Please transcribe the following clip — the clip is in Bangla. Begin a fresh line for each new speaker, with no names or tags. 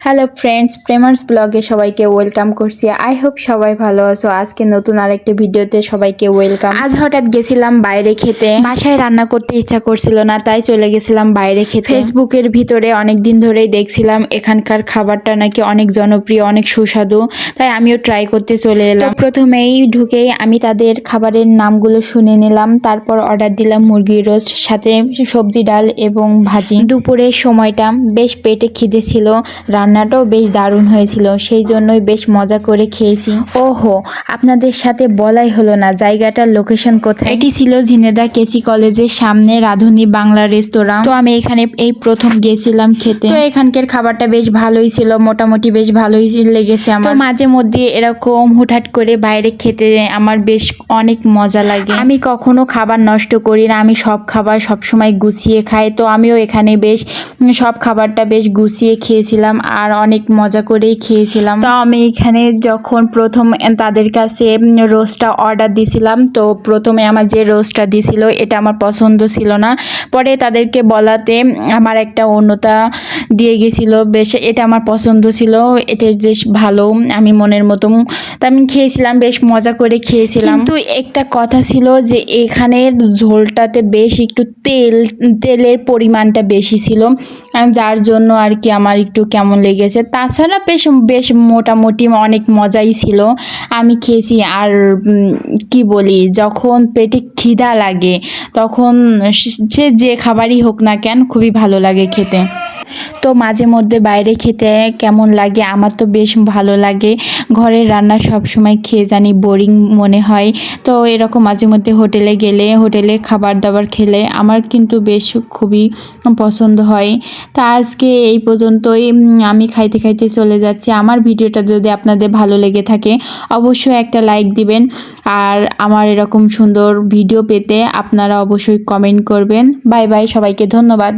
হ্যালো ফ্রেন্ডস, প্রেমার্স ব্লগে সবাইকে ওয়েলকাম করছি। আই হোপ সবাই ভালো আছো। আজকে নতুন আরেকটা ভিডিওতে সবাইকে ওয়েলকাম। আজ হঠাৎ গেছিলাম বাইরে খেতে, বাসায় রান্না করতে ইচ্ছা করছিল না, তাই চলে গেছিলাম বাইরে খেতে। ফেসবুকের ভিতরে অনেক দিন ধরেই দেখছিলাম এখানকার খাবারটা নাকি অনেক জনপ্রিয়, অনেক সুস্বাদু, তাই আমিও ট্রাই করতে চলে এলাম। প্রথমেই ঢুকেই আমি তাদের খাবারের নামগুলো শুনে নিলাম, তারপর অর্ডার দিলাম মুরগির রোস্ট, সাথে সবজি ডাল এবং ভাজি। দুপুরের সময়টা বেশ পেটে খিদে ছিল, রান্নাটাও বেশ দারুণ হয়েছিল, সেই জন্যই বেশ মজা করে খেয়েছি। ওহো, আপনাদের সাথে বলাই হলো না জায়গাটার লোকেশন কোথায়। এটি ছিল ঝিনেদা কেসি কলেজের সামনে রাঁধুনি বাংলা রেস্তোরাঁ। তো আমি এখানে এই প্রথম গেছিলাম খেতে। তো এখানকার খাবারটা বেশ ভালোই ছিল, মোটামুটি বেশ ভালোই লেগেছে আমার। তো মাঝে মধ্যে এরকম হুটহাট করে বাইরে খেতে আমার বেশ অনেক মজা লাগে। আমি কখনো খাবার নষ্ট করি না, আমি সব খাবার সবসময় গুছিয়ে খাই। তো আমিও এখানে বেশ সব খাবারটা বেশ গুছিয়ে খেয়েছিলাম আর অনেক মজা করেই খেয়েছিলাম। তো আমি এখানে যখন প্রথম তাদের কাছে রোস্টটা অর্ডার দিছিলাম, তো প্রথমে আমার যে রোস্টটা দিছিল এটা আমার পছন্দ ছিল না, পরে তাদেরকে বলাতে আমার একটা অন্যতা দিয়ে গেছিল, বেশ এটা আমার পছন্দ ছিল, এটা বেশ ভালো, আমি মনের মতো। তো আমি খেয়েছিলাম, বেশ মজা করে খেয়েছিলাম। কিন্তু একটা কথা ছিল যে এখানের ঝোলটাতে বেশ একটু তেলের পরিমাণটা বেশি ছিল, যার জন্য আর কি আমার একটু কেমন লেগেছে। তাছাড়া বেশ বেশ মোটামুটি অনেক মজাই ছিল, আমি খেয়েছি। আর কি বলি, যখন পেটে খিদা লাগে তখন সে যে খাবারই হোক না কেন খুবই ভালো লাগে খেতে। তো মাঝে মধ্যে বাইরে খেতে কেমন লাগে, আমার তো বেশ ভালো লাগে। ঘরের রান্না সব সময় খেয়ে জানি বোরিং মনে হয়, তো এরকম মাঝে মধ্যে হোটেলে গেলে হোটেলে খাবার দাবার খেলে আমার কিন্তু বেশ খুবই পছন্দ হয়। তা আজকে এই পর্যন্তই, আমি খাইতে খাইতে চলে যাচ্ছি। আমার ভিডিওটা যদি আপনাদের ভালো লেগে থাকে অবশ্যই একটা লাইক দিবেন, আর আমার এরকম সুন্দর ভিডিও পেতে আপনারা অবশ্যই কমেন্ট করবেন। বাই বাই, সবাইকে ধন্যবাদ।